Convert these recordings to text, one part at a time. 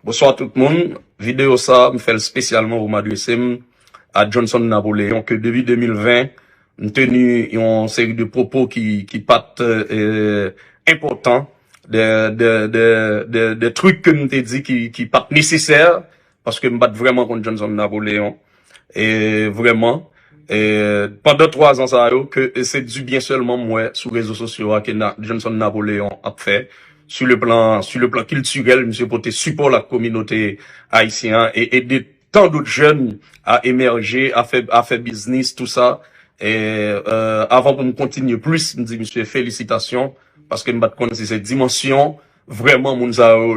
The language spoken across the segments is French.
Bonsoir tout le monde. Vidéo ça, me fait spécialement pour m'adresser à Johnson Napoléon que depuis 2020, nous tenu une série de propos qui partent importants, des trucs que nous t'ai dit qui partent nécessaires parce que me battre vraiment contre Johnson Napoléon et vraiment pendant 3 ans ça que c'est du bien seulement moi sur les réseaux sociaux que Johnson Napoléon a fait. Sur le plan culturel, monsieur porter support la communauté haïtienne et aider tant d'autres jeunes à émerger, à faire business, tout ça. Et avant pour me continuer plus, me dit monsieur félicitations parce que me battre contre cette dimension vraiment mon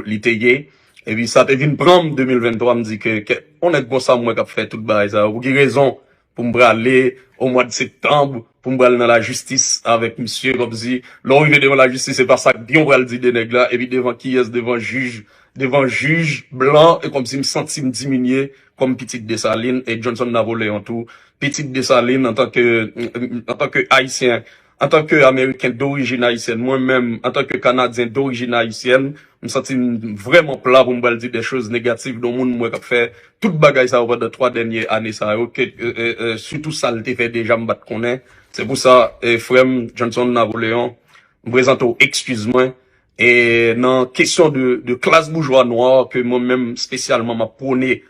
littéyé. Et puis ça te vient prendre 2023 me dit que on est bon ça moi qui a fait tout bail ça. Vous avez raison pour me aller au mois de septembre pour me aller dans la justice avec monsieur comme si l'arrivée devant la justice c'est pas ça que bien on va le dire des nègres là et puis devant qui est devant juge blanc et comme si me senti me diminuer comme Petite Dessalines et Johnson Napoléon tout Petite Dessalines en tant que haïtien, en tant que américain d'origine haïtienne, moi-même en tant que canadien d'origine haïtienne, me senti vraiment plat pour me dire des choses négatives dans le monde moi qui fait toute bagaille ça over de 3 dernières années ça surtout ça le fait déjà me battre connaît. C'est pour ça frère Johnson Napoléon me présente excuse-moi et dans question de classe bourgeois noire que moi-même spécialement m'a prôné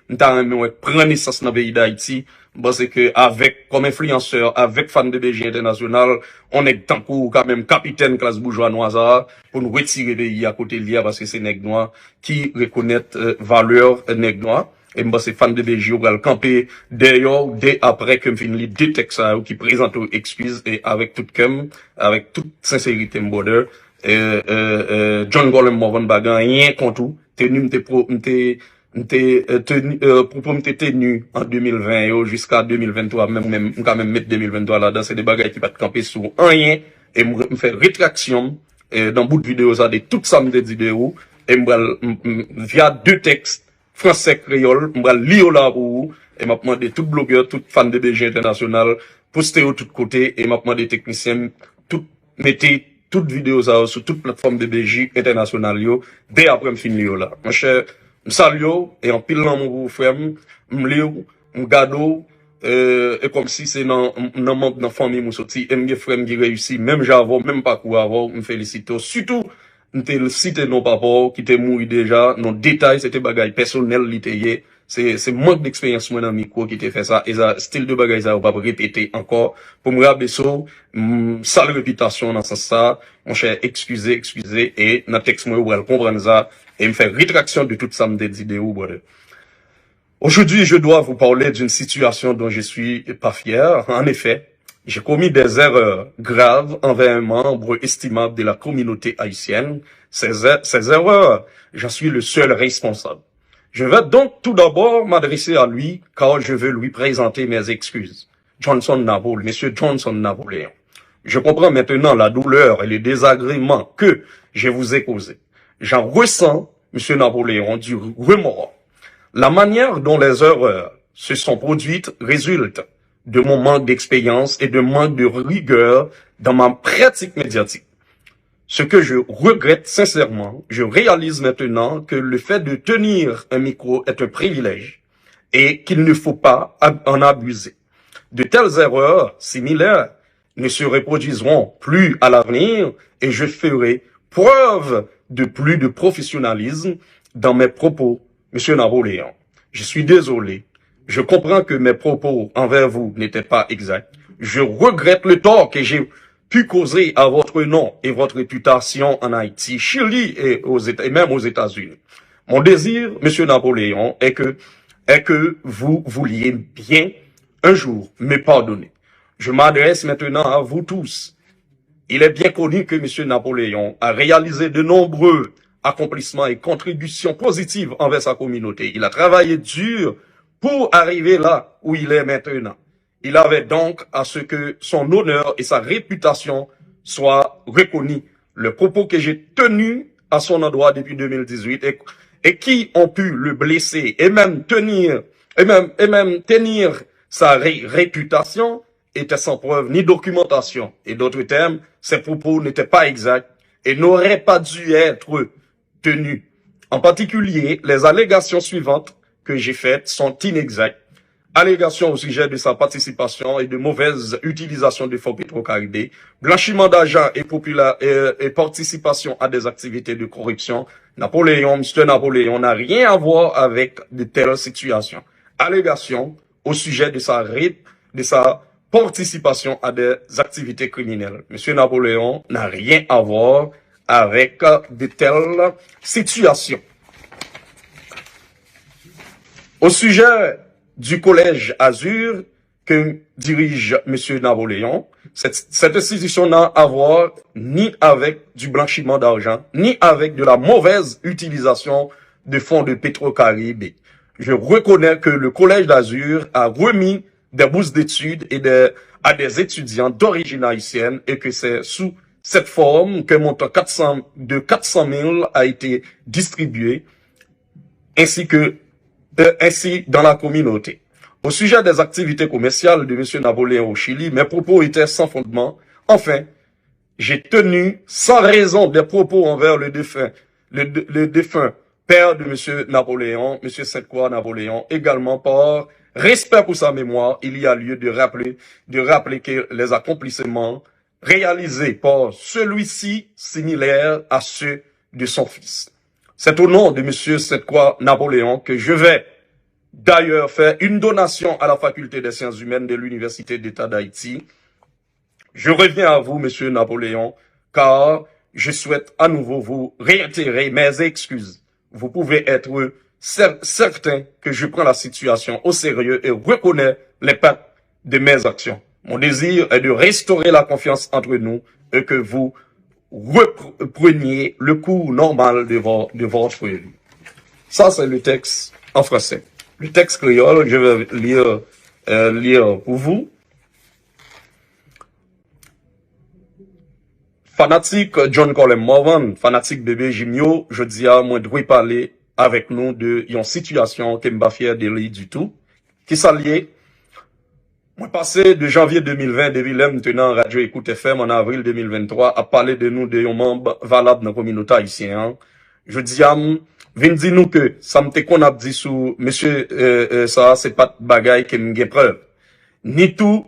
prendre naissance dans le pays d'Haïti parce que avec comme influenceur avec fan de BG international on est tant quand même capitaine classe bourgeois noire pour nous retirer pays à côté de parce que c'est nèg noir qui reconnaît valeur nèg noir et moi c'est fan de BG va le camper d'ailleurs dès après que me finit deux textes qui présentent excuses et avec toute sincérité border John Golem Morvan Bagan rien contre tout tenu propos m'était tenu en 2020 jusqu'à 2023 même quand même mettre 2023 là-dedans c'est des bagages qui va te camper sur rien et me faire rétraction dans bout de vidéo ça de tout ça me dit vidéo et via 2 textes français créole me lire là pour vous et m'a demandé tout blogueur tout fan de BG international poster au tout côté et m'a demandé technicien tout mettez toute vidéo ça sur toute plateforme de BJ international yo dès après me finir là mon cher me salue et en pile dans mon frère me lire me gado et comme si c'est dans membre dans famille mon sorti et mes frères qui réussi même j'avais même parcours avant me félicite surtout me citer non papa qui était mort déjà non détail c'était bagaille personnel littéraire c'est manque d'expérience moi dans micro qui t'a fait ça et ça style de bagaille ça on va répéter encore pour me rappeler ça sale réputation dans ça mon cher excusez et dans texte moi vous allez comprendre ça et me faire rétraction de toute ça me dit vidéo brother. Aujourd'hui je dois vous parler d'une situation dont je suis pas fier. En effet j'ai commis des erreurs graves envers un membre estimable de la communauté haïtienne. Ces erreurs j'en suis le seul responsable. Je vais donc tout d'abord m'adresser à lui car je veux lui présenter mes excuses. Monsieur Johnson Napoléon. Je comprends maintenant la douleur et le désagrément que je vous ai causé. J'en ressens, monsieur Napoléon, du remords. La manière dont les erreurs se sont produites résulte de mon manque d'expérience et de manque de rigueur dans ma pratique médiatique. Ce que je regrette sincèrement, je réalise maintenant que le fait de tenir un micro est un privilège et qu'il ne faut pas en abuser. De telles erreurs similaires ne se reproduiront plus à l'avenir et je ferai preuve de plus de professionnalisme dans mes propos, monsieur Napoléon. Je suis désolé. Je comprends que mes propos envers vous n'étaient pas exacts. Je regrette le tort que j'ai pu causer à votre nom et votre réputation en Haïti, Chili et même aux États-Unis. Mon désir, monsieur Napoléon, est que vous vouliez bien un jour me pardonner. Je m'adresse maintenant à vous tous. Il est bien connu que monsieur Napoléon a réalisé de nombreux accomplissements et contributions positives envers sa communauté. Il a travaillé dur pour arriver là où il est maintenant. Il avait donc à ce que son honneur et sa réputation soient reconnus. Le propos que j'ai tenu à son endroit depuis 2018 et qui ont pu le blesser et même tenir sa réputation était sans preuve ni documentation. Et d'autres termes, ces propos n'étaient pas exacts et n'auraient pas dû être tenus. En particulier, les allégations suivantes que j'ai faites sont inexactes. Allégations au sujet de sa participation et de mauvaise utilisation des fonds Petro-Caribé, blanchiment d'argent et participation à des activités de corruption. Monsieur Napoléon n'a rien à voir avec de telles situations. Allégations au sujet de sa participation à des activités criminelles. Monsieur Napoléon n'a rien à voir avec de telles situations. Au sujet du collège Azur que dirige Monsieur Napoléon, cette institution n'a à voir ni avec du blanchiment d'argent, ni avec de la mauvaise utilisation de fonds de Petro-Caribé. Je reconnais que le collège d'Azur a remis des bourses d'études à des étudiants d'origine haïtienne et que c'est sous cette forme qu'un montant de 400 000 a été distribué ainsi dans la communauté. Au sujet des activités commerciales de M. Napoléon au Chili, mes propos étaient sans fondement. Enfin, j'ai tenu sans raison des propos envers le défunt père de M. Napoléon, M. Sainte-Croix Napoléon, également par respect pour sa mémoire. Il y a lieu de rappeler que les accomplissements réalisés par celui-ci similaires à ceux de son fils. C'est au nom de M. Sainte-Croix Napoléon que je vais d'ailleurs faire une donation à la faculté des sciences humaines de l'Université d'État d'Haïti. Je reviens à vous, M. Napoléon, car je souhaite à nouveau vous réitérer mes excuses. Vous pouvez être certain que je prends la situation au sérieux et reconnais l'impact de mes actions. Mon désir est de restaurer la confiance entre nous et que vous repreniez le cours normal de votre vie. Ça, c'est le texte en français. Le texte créole, je vais lire pour vous. Fanatique John Colem Morvan, fanatique bébé Jimio, je dis à moi de parler avec nous de une situation qui m'a fier de lui du tout. Qui s'allie. Moi passé de janvier 2020, depuis là, maintenant Radio Écoute FM en avril 2023, à parler de nous de un membre valable dans la communauté haïtienne. Je dis à vin di nous que ça m'te qu'on a dit sous monsieur ça c'est pas bagay que m'gen preuve. Ni tout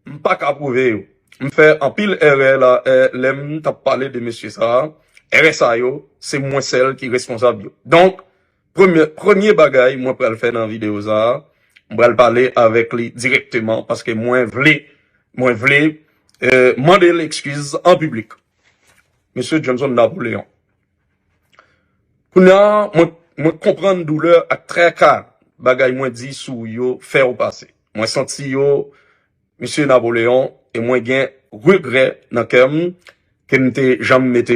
m'pas ka prouver. M'fait en pile erreur là l'aime t'a parlé de monsieur ça. RSA yo, c'est moi celle qui responsable yo. Donc premier bagay moi pour le faire dans vidéo ça, on va parler avec lui directement parce que moi vle demander l'excuse en public. Monsieur Johnson Napoléon. Kounya, moi comprendre douleur à très calme. Bagay moi dit sou yo faire au passé. Moi senti yo monsieur Napoléon et moi gen regret dans cœur que m'te jamais mette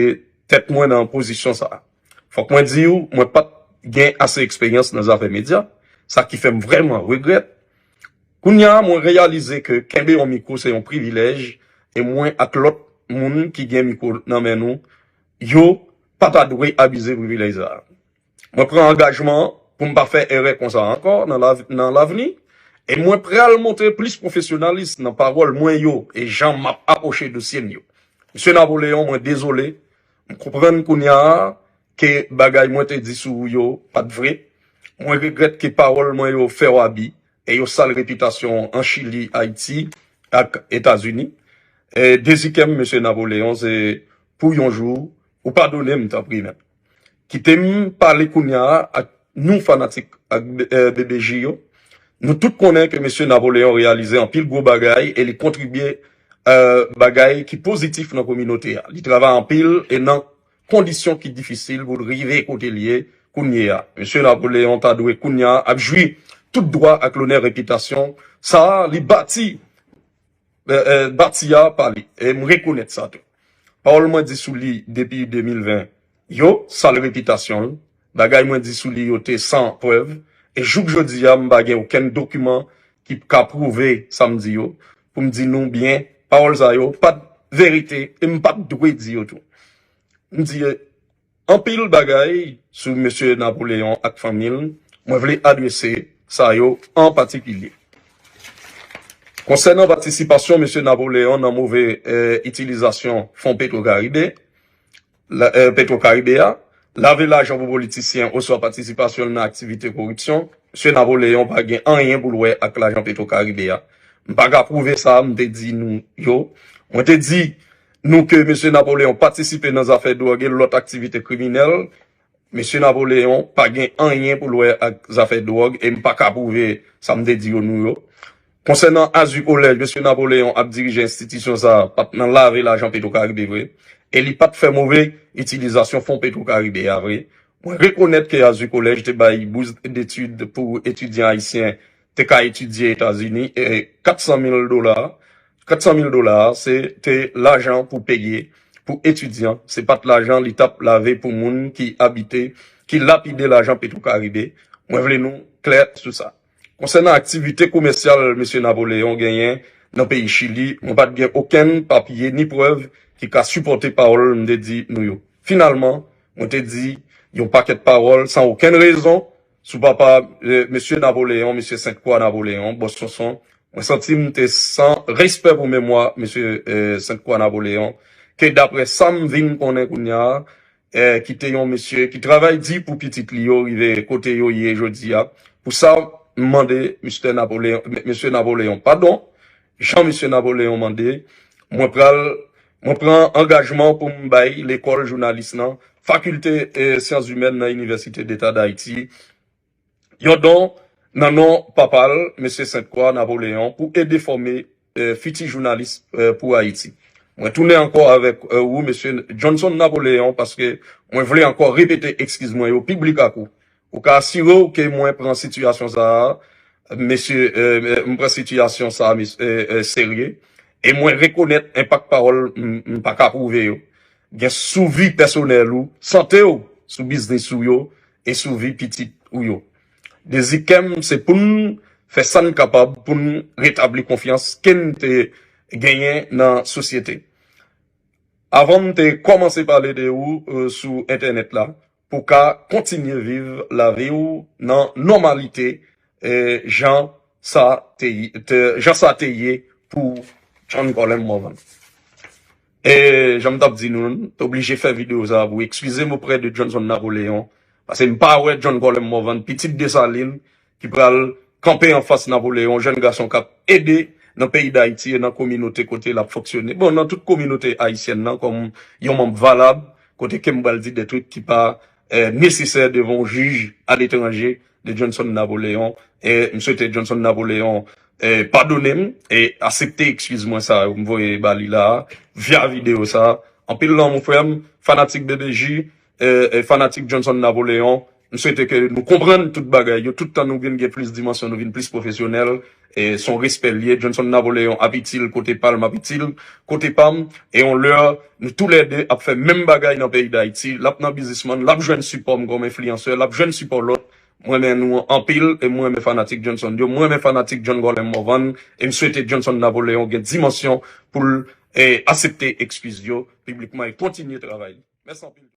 tête moi dans position ça. Faut que moi dis ou moi pas gen assez expérience dans les affaires médias, ça qui fait vraiment regret. Kounya moi réaliser que kembe un micro c'est un privilège et moi ak l'autre moun qui gen micro dans men nous yo pas ta doué abuser privilège ça. Moi prends engagement pour me pas faire erreur comme ça encore dans l'avenir et moi prêt à le montrer plus professionnaliste dans parole moins yo et Jean m'a approché dossier yo. Monsieur Napoléon, moi désolé, me comprendre qu'on y a que bagay moi te dit sou yo pas de vrai. Moi regrette que parole moi yo fait wabi et yo sale réputation en Chili, Haïti et États-Unis. Et deuxième monsieur Napoléon c'est pour un jour ou pardonnez m'ta pris même. Qui t'aime parler kounya à nous fanatiques BBJ yo. Nous tous connaissons que monsieur Napoléon réalisé en pile gros bagay et il contribué bagay qui positif dans la communauté. Il travaille en pile et dans conditions qui difficiles pour arriver côté lié kounya. Monsieur Napoléon t'a doué kounya a joui tout droit à l'honneur réputation. Ça li bâti bâtia par lui et me reconnaître ça tout. Parole moi dit sous lui depuis 2020. Yo, sale réputation, bagay moi dit sous li yo te sans preuve, et jouk jodi a m'bagay aucun document qui ka prouver samedi yo, pour me dire non bien, parole ça yo, pas de vérité, et m'pas doué dire yo tout. M'di, en pile bagay, sous monsieur Napoléon ak famille, moi vle adresser ça yo en particulier. Concernant participation monsieur Napoléon dans mauvaise utilisation fonds Petro-Caribé, Petro-Caribéa, laver l'argent pour politiciens ou soit participation dans activité corruption, monsieur Napoléon pas gain rien pour louer avec l'argent Petro-Caribéen. M'pas qu'à prouver ça, m'te dit nous yo, on te dit nous que monsieur Napoléon participé dans les affaires de drogue et l'autre activité criminelle. Monsieur Napoléon pas gain rien pour louer avec les affaires de drogue et m'pas qu'à prouver ça m'te dit nous yo. Concernant Azu Collège, monsieur Napoléon a dirigé l'institution ça, pas dans laver l'argent Petro-Caribé vrai. Et il pas fait mauvais utilisation fonds Petro-Caribé vrai. Moi reconnaître que Azu Collège te bail bourse d'études pour étudiants haïtiens te qu'à étudier aux États-Unis et $400,000. $400,000 c'était l'argent pour payer pour étudiants, c'est pas de l'argent l'étape lavé pour monde qui habitait, qui lapidait l'argent Petro-Caribé. Moi voulais nous clair sur ça. Concernant l'activité commerciale, monsieur Napoléon gagné dans le pays Chili, on pas de aucun papier ni preuve qui a supporté parole, on te dit nous. Finalement, on te dit, il y a un paquet de paroles sans aucune raison, sous papa, monsieur Napoléon, monsieur Sainte-Croix Napoléon, Bosson, on senti sans respect pour mémoire, monsieur Sainte-Croix Napoléon, que d'après Sam Vin qu'on kounya, qui était un monsieur qui travaille dit pour petit Lio, rive côté yo hier jodi a, pour ça, demandé monsieur Napoléon, pardon, Jean-Monsieur Napoléon mandé, moi prends engagement pour m'bailler l'école journaliste nan, faculté sciences humaines dans l'université d'État d'Haïti. Yon don nan non papal monsieur Sainte-Croix Napoléon pour aider former futurs journalistes pour Haïti. Moi tourner encore avec vous monsieur Johnson Napoléon parce que moi voulais encore répéter excuse-moi au public à coup. Ou ka assurer que moi prend situation ça monsieur prend situation ça sérieux et moi reconnaître impact parole pas qu'à prouver yo. Gen sous vie personnelle ou santé ou sous business ou yo et sous vie petite ou yo. Des ikem c'est pour nous faire ça capable pour nous rétablir confiance qu'en te gagner dans société. Avant de commencer à parler de vous sur internet là pour qu'à continuer vivre la vie ou dans normalité Jean ça teye pour John Golem Morvan. Et j'aime t'ap dit nous obligé faire vidéo ça vous excusez-moi auprès de Johnson Napoléon parce que pas ouais John Golem Morvan petite Dessalines qui pral camper en face Napoléon jeune garçon qui a aidé dans le pays d'Haïti et dans la communauté côté la fonctionner bon dans toute communauté haïtienne nan, comme yon membre valable côté Kembal dit des trucs qui pas nécessaire devant juge à l'étranger de Johnson Napoléon et monsieur Johnson Napoléon pardonnez et accepter excuse-moi ça vous me voyez bali là via vidéo ça en pile là mon frère fanatique BBJ fanatique Johnson Napoléon nous souhaitons que nous comprenions toute bagaille tout le temps nous venons plus dimension nous venons plus professionnel et son respect lié Johnson Napoléon habite-il côté Palme habite-il côté Pam et on leur nous tous les deux a fait même bagaille dans le pays d'Haïti l'a dans businessman l'a jeune support comme influenceur l'a jeune support l'autre moi-même nous en pile et moi-même fanatique Johnson moi-même fanatique John Golem Morvan et me souhaiter Johnson Napoléon une dimension pour accepter excuse publiquement et continuer travail merci en pile.